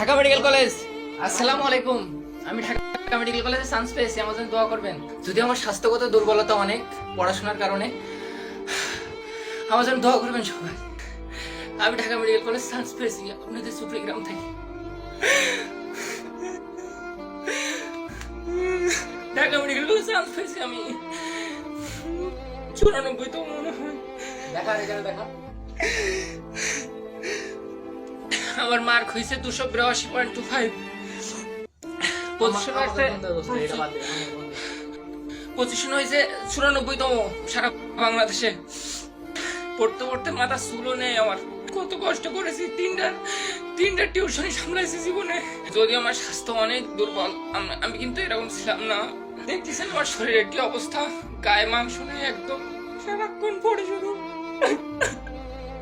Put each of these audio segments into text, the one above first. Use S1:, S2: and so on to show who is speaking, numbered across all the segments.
S1: Dhaka medical college. আসসালামু আলাইকুম। আমি ঢাকা মেডিকেল কলেজে চান্স পেয়েছি, আমার জন্য দোয়া করবেন। যদি আমার স্বাস্থ্যগত দুর্বলতা অনেক পড়াশোনার কারণে, আমার জন্য দোয়া করবেন সবাই। আমি ঢাকা মেডিকেল কলেজ চান্স পেয়েছি আপনাদের সুপ্রিগ্রাম থেকে। ঢাকা মেডিকেল কলেজ চান্স পেয়েছি আমি 94তম মনে হয়।
S2: দেখা এখানে দেখা।
S1: আমার মার্ক হয়েছে 282.25। পজিশন হয়েছে 94তম সারা বাংলাদেশে। পড়তে পড়তে মাথা চুলও নেই আমার। কত কষ্ট করেছি, তিনটা টিউশনই সামলাইছি জীবনে। যদিও আমার স্বাস্থ্য অনেক দুর্বল, আমি কিন্তু এরকম ছিলাম না। দেখতেছেন আমার শরীরের কি অবস্থা, গায়ে মাংস নেই একদম, সারাক্ষণ পড়ে শুধু।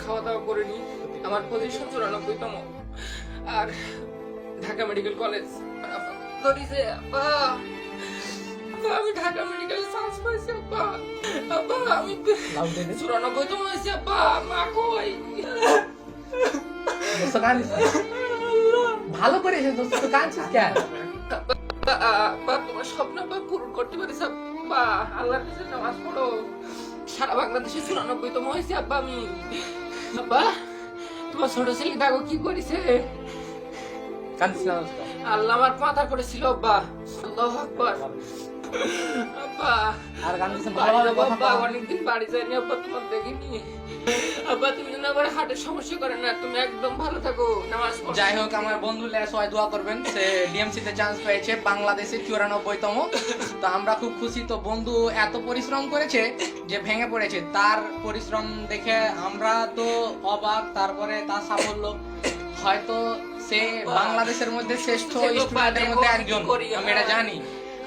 S1: খাওয়া দাওয়া করিনি। আমার পজিশন 94তম। আর ঢাকা মেডিকেল কলেজ ধরিছে। আব্বা, আমি ঢাকা মেডিকেল চান্স পাইছি। আব্বা আমি 94তম হয়েছি। আব্বা মা কই?
S2: ভালো করেছিস দোস্ত, তো কাঁদছিস কেন?
S1: আব্বা তোমার স্বপ্ন পূরণ করতে পারিস। আব্বা আল্লাহর কাছে নামাজ পড়ো। সারা বাংলাদেশে 94তম হয়েছে আব্বা আমি। আব্বা তোমার ছোট ছেলে দেখো কি করেছে।
S2: কাঁদছিস না দোস্ত?
S1: আল্লাহ আমার মাথা করেছিল আব্বা। আল্লাহু আকবার। আব্বা
S2: আর কাঁদছিস না? ভালোভাবে কথা
S1: আব্বা
S2: বল।
S1: অনেকদিন বাড়ি যাইনি আব্বা, তোমার দেখিনি। আব্বা তুমি যেন আবার হার্টের সমস্যা করে না, তুমি একদম ভালো থাকো, নামাজ পড়ো।
S2: যাই হোক, আমার বন্ধু সবাই দোয়া করবেন, সে ডিএমসি তে চান্স পেয়েছে, বাংলাদেশে 94তম। তো আমরা খুব খুশি। তো বন্ধু এত পরিশ্রম করেছে যে ভেঙে পড়েছে, তার পরিশ্রম দেখে আমরা তো অবাক। তারপরে তার সাফল্য, হয়তো সে বাংলাদেশের মধ্যে শ্রেষ্ঠ স্টুডেন্টের মধ্যে একজন, আমি এটা জানি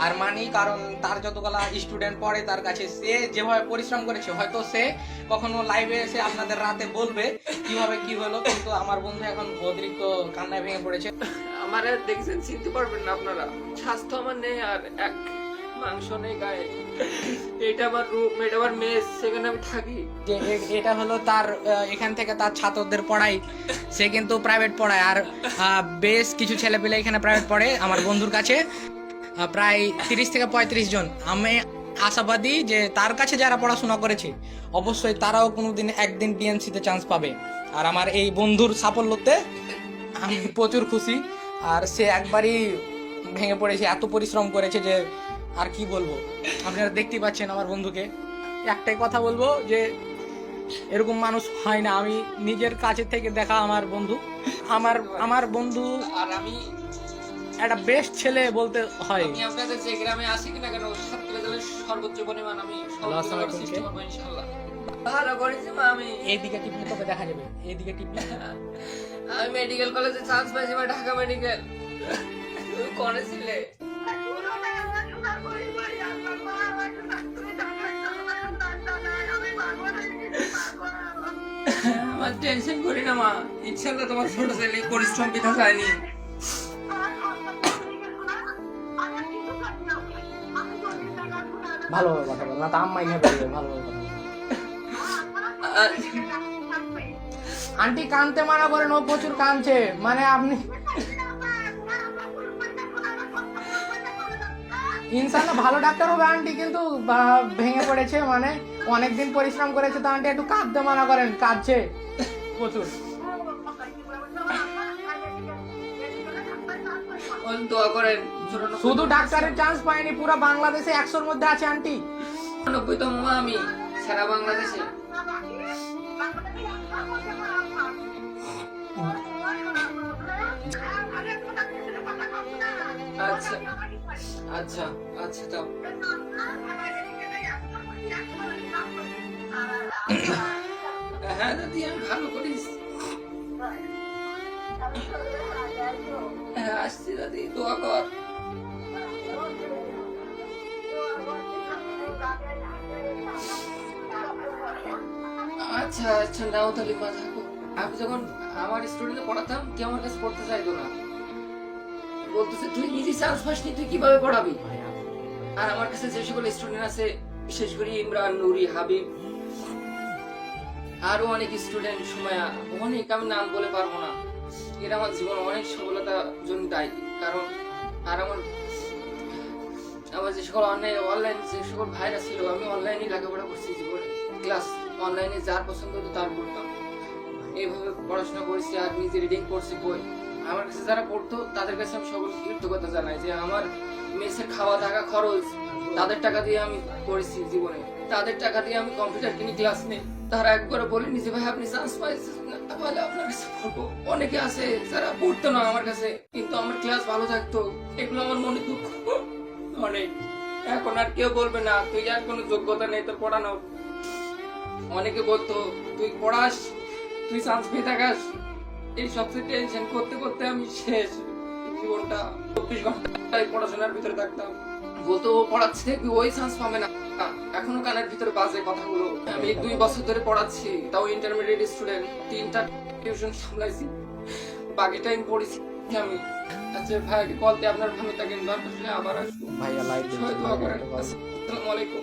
S2: আর মানি। কারণ তার যতগুলা স্টুডেন্ট পড়ে তার কাছে, সে যেভাবে পরিশ্রম করেছে, হয়তো সে কখনো লাইভে এসে আপনাদের রাতে বলবে কিভাবে কি হলো। কিন্তু আমার বন্ধু এখন অতিরিক্ত কান্নায় ভেঙে পড়েছে।
S1: আমার আর দেখছেন, চিনতে পারবেন না আপনারা। স্বাস্থ্য আমার নেই, আর এক মাংস নেই গায়ে। এটা আমার রুম, এটা আমার মেস, সেখানে আমি থাকি।
S2: যে এটা হলো তার এখান থেকে তার ছাত্রদের পড়াই। সে কিন্তু প্রাইভেট পড়ায়, আর বেশ কিছু ছেলে পেলে এখানে প্রাইভেট পড়ে আমার বন্ধুর কাছে, প্রায় 30 থেকে 35 জন। আমি আশাবাদী যে তার কাছে যারা পড়াশোনা করেছে অবশ্যই তারাও কোনোদিন একদিন ডিএমসিতে চান্স পাবে। আর আমার এই বন্ধুর সাফল্যতে আমি প্রচুর খুশি। আর সে একবারই ভেঙে পড়েছে, এত পরিশ্রম করেছে যে আর কি বলবো। আপনারা দেখতেই পাচ্ছেন আমার বন্ধুকে। একটাই কথা বলবো যে এরকম মানুষ হয় না। আমি নিজের কাছে থেকে দেখা আমার বন্ধু, আমার বন্ধু
S1: আর আমি
S2: একটা বেস্ট ছেলে বলতে হয়।
S1: আমি আপনাদের যে গ্রামে আসি কিনা কেন, ছাত্রদের সর্বোচ্চ পরিমাণ আমি সহযোগিতা করার চেষ্টা করবো ইনশাআল্লাহ। ভালো করেছি মা আমি।
S2: এইদিকে টিপলে তোকে দেখা যাবে, এইদিকে টিপলে।
S1: আমি মেডিকেল কলেজে চান্স পাইছি, ঢাকা মেডিকেল। তুমি কোনে ছিলে? আমার টেনশন করি না মা, ইনশাআল্লাহ তোমার ছোট ছেলে পরিশ্রম বৃথা যায়নি।
S2: ভালোভাবে কথা বল, না তো আম্মাই নেবে। ভালোভাবে কথা বল। আন্টি কানতে মানা করেন, ও প্রচুর কানছে। মানে আপনি ইনশাআল্লাহ ভালো ডাক্তার হবে আন্টি, কিন্তু ভেঙে পড়েছে, মানে অনেকদিন পরিশ্রম করেছে। তো আন্টি একটু কাঁদতে মানা করেন, কাঁদছে প্রচুর।
S1: দোয়া করেন।
S2: শুধু ডাক্তারের চান্স পায়নি, পুরো বাংলাদেশে 100-র মধ্যে আছে আন্টি।
S1: 90তম আমি সারা বাংলাদেশে। আচ্ছা আচ্ছা আচ্ছা যাও। হ্যাঁ দাদি, আমি ভালো করিস। হ্যাঁ আসছি দাদি, দোয়া কর। আচ্ছা আচ্ছা নাও তাহলে মা থাকো। আমি যখন আমার স্টুডেন্টকে পড়াতাম, কেউ আমার কাছে পড়তে চাইতো না, বলতেছে তুই নিজে চান্স পাসনি, তুই কিভাবে পড়াবি। আর আমার কাছে যে সকল স্টুডেন্ট আছে, বিশেষ করে ইমরান, নুরি, হাবিব, আরো অনেক স্টুডেন্ট, সুমায়া, অনেক, আমি নাম বলে পারবো না, এরা আমার জীবনে অনেক সফলতার জন্য দায়ী। কারণ আর আমার যে সকল অনলাইন যে সকল ভাইরা ছিল, আমি অনলাইনে লেখাপড়া করছি জীবনে, ক্লাস অনলাইনে যার পছন্দ হতো তার পড়তাম, এইভাবে পড়াশোনা করেছি আর নিজে রিডিং করছি বই। আমার কাছে যারা পড়তো তাদের কাছে আমি সকল কৃতজ্ঞতা জানাই যে আমার মেসের খাওয়া থাকা খরচ তাদের টাকা দিয়ে আমি করেছি জীবনে, তাদের টাকা দিয়ে আমি কম্পিউটার কিনি, ক্লাস নেই। তারা একবারে বলেনি যে ভাই আপনি চান্স পাইছেন তাহলে আপনার কাছে পড়বো। অনেকে আছে যারা পড়তো না আমার কাছে, কিন্তু আমার ক্লাস ভালো থাকতো, এগুলো আমার মনে দুঃখ অনেক। এখন আর কেউ বলবে না তুই আর কোনো যোগ্যতা নেই তোর পড়ানোর। অনেকে বলতো তুই পড়াস, তুই চান্স পেয়ে থাকাস, এই সবচেয়ে টেনশন করতে করতে আমি শেষ। জীবনটা 24 ঘন্টা পড়াশোনার ভিতরে থাকতাম। বলতো ও পড়াচ্ছে কি ওই চান্স পাবে না, এখনো কানের ভিতরে বাজে কথাগুলো। আমি 2 বছর ধরে পড়াচ্ছি, তাও ইন্টারমিডিয়েট স্টুডেন্ট, 3টা টিউশন সামলাইছি, বাকি টাইম পড়েছি আমি। আচ্ছা ভাই কল দিয়ে আপনার ভালো থাকেন, দরকার হলে আবার আসবো
S2: ভাইয়া লাইভ
S1: সবাই দোয়া করেন। আসসালামু আলাইকুম।